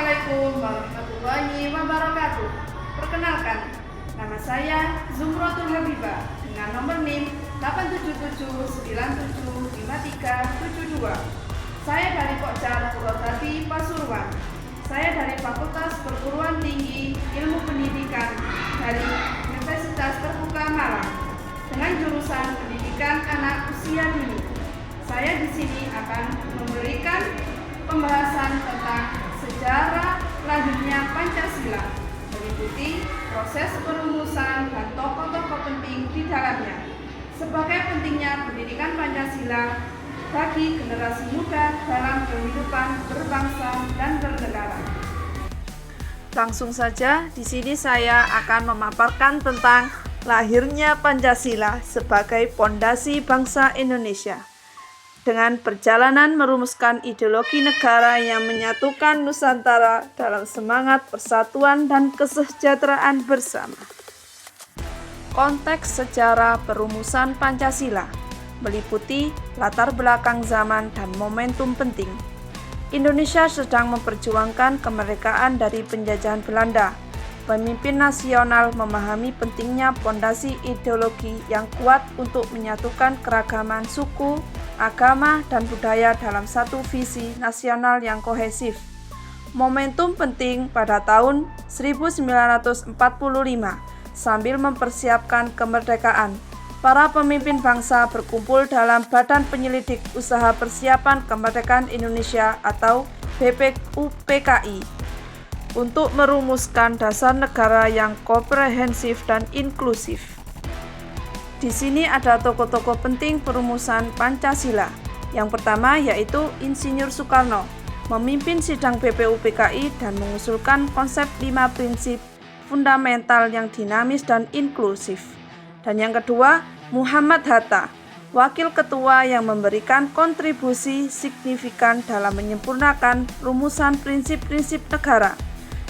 Assalamualaikum warahmatullahi wabarakatuh. Perkenalkan, nama saya Zumratul Habibah dengan nomor NIM 877975372. Saya dari Pokjar Purwodadi Pasuruan. Saya dari Fakultas Perguruan Tinggi Ilmu Pendidikan dari Universitas Terbuka Malang dengan jurusan Pendidikan Anak Usia Dini. Saya di sini akan memberikan pembahasan tentang sejarah lahirnya Pancasila, meliputi proses perumusan dan tokoh-tokoh penting di dalamnya, sebagai pentingnya pendidikan Pancasila bagi generasi muda dalam kehidupan berbangsa dan bernegara. Langsung saja, di sini saya akan memaparkan tentang lahirnya Pancasila sebagai pondasi bangsa Indonesia. Dengan perjalanan merumuskan ideologi negara yang menyatukan Nusantara dalam semangat persatuan dan kesejahteraan bersama. Konteks sejarah perumusan Pancasila meliputi latar belakang zaman dan momentum penting. Indonesia sedang memperjuangkan kemerdekaan dari penjajahan Belanda. Pemimpin nasional memahami pentingnya pondasi ideologi yang kuat untuk menyatukan keragaman suku, agama, dan budaya dalam satu visi nasional yang kohesif. Momentum penting pada tahun 1945 sambil mempersiapkan kemerdekaan. Para pemimpin bangsa berkumpul dalam Badan Penyelidik Usaha Persiapan Kemerdekaan Indonesia atau BPUPKI untuk merumuskan dasar negara yang komprehensif dan inklusif. Di sini ada tokoh-tokoh penting perumusan Pancasila. Yang pertama yaitu Insinyur Soekarno, memimpin sidang BPUPKI dan mengusulkan konsep 5 prinsip fundamental yang dinamis dan inklusif. Dan yang kedua, Muhammad Hatta, wakil ketua yang memberikan kontribusi signifikan dalam menyempurnakan rumusan prinsip-prinsip negara.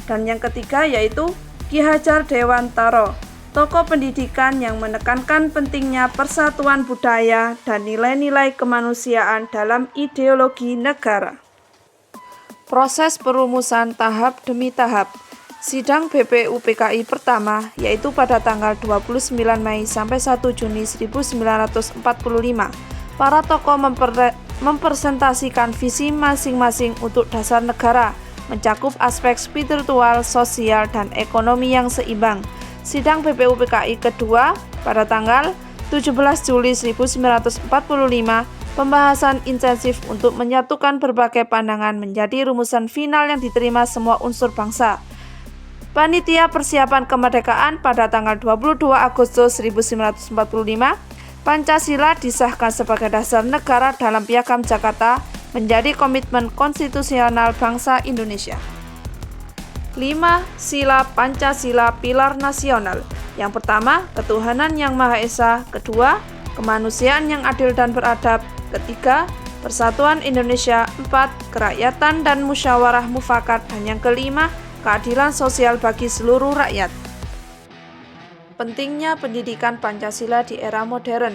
Dan yang ketiga yaitu Ki Hajar Dewantara, tokoh pendidikan yang menekankan pentingnya persatuan budaya dan nilai-nilai kemanusiaan dalam ideologi negara. Proses perumusan tahap demi tahap. Sidang BPUPKI pertama yaitu pada tanggal 29 Mei sampai 1 Juni 1945. Para tokoh mempresentasikan visi masing-masing untuk dasar negara, mencakup aspek spiritual, sosial, dan ekonomi yang seimbang. Sidang BPUPKI kedua pada tanggal 17 Juli 1945, pembahasan intensif untuk menyatukan berbagai pandangan menjadi rumusan final yang diterima semua unsur bangsa. Panitia Persiapan Kemerdekaan pada tanggal 22 Agustus 1945, Pancasila disahkan sebagai dasar negara dalam Piagam Jakarta menjadi komitmen konstitusional bangsa Indonesia. 5 sila Pancasila pilar nasional. Yang pertama, ketuhanan yang Maha Esa. Kedua, kemanusiaan yang adil dan beradab. Ketiga, persatuan Indonesia. 4, kerakyatan dan musyawarah mufakat. Dan yang kelima, keadilan sosial bagi seluruh rakyat. Pentingnya pendidikan Pancasila di era modern,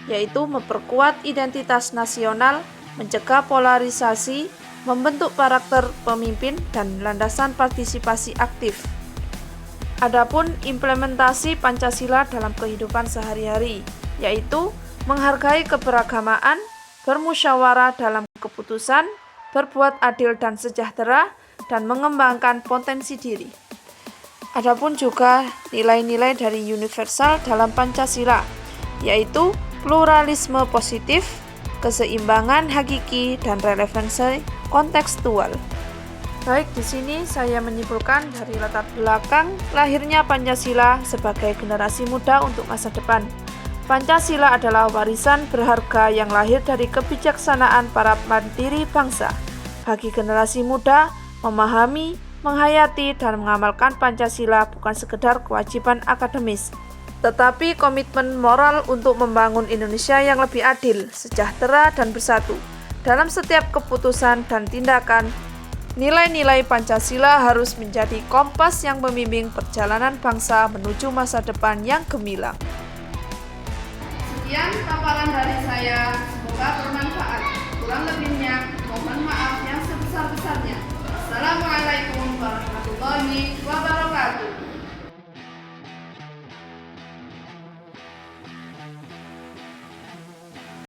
yaitu memperkuat identitas nasional, mencegah polarisasi, membentuk karakter pemimpin, dan landasan partisipasi aktif. Adapun implementasi Pancasila dalam kehidupan sehari-hari, yaitu menghargai keberagamaan, bermusyawarah dalam keputusan, berbuat adil dan sejahtera, dan mengembangkan potensi diri. Adapun juga nilai-nilai dari universal dalam Pancasila, yaitu pluralisme positif, keseimbangan hakiki, dan relevansi kontekstual. Baik, di sini saya menyimpulkan dari latar belakang lahirnya Pancasila sebagai generasi muda untuk masa depan. Pancasila adalah warisan berharga yang lahir dari kebijaksanaan para pendiri bangsa. Bagi generasi muda, memahami, menghayati, dan mengamalkan Pancasila bukan sekedar kewajiban akademis, tetapi komitmen moral untuk membangun Indonesia yang lebih adil, sejahtera, dan bersatu. Dalam setiap keputusan dan tindakan, nilai-nilai Pancasila harus menjadi kompas yang membimbing perjalanan bangsa menuju masa depan yang gemilang. Sekian paparan dari saya, semoga bermanfaat. Kurang lebihnya, mohon maaf yang sebesar-besarnya. Wassalamualaikum warahmatullahi wabarakatuh.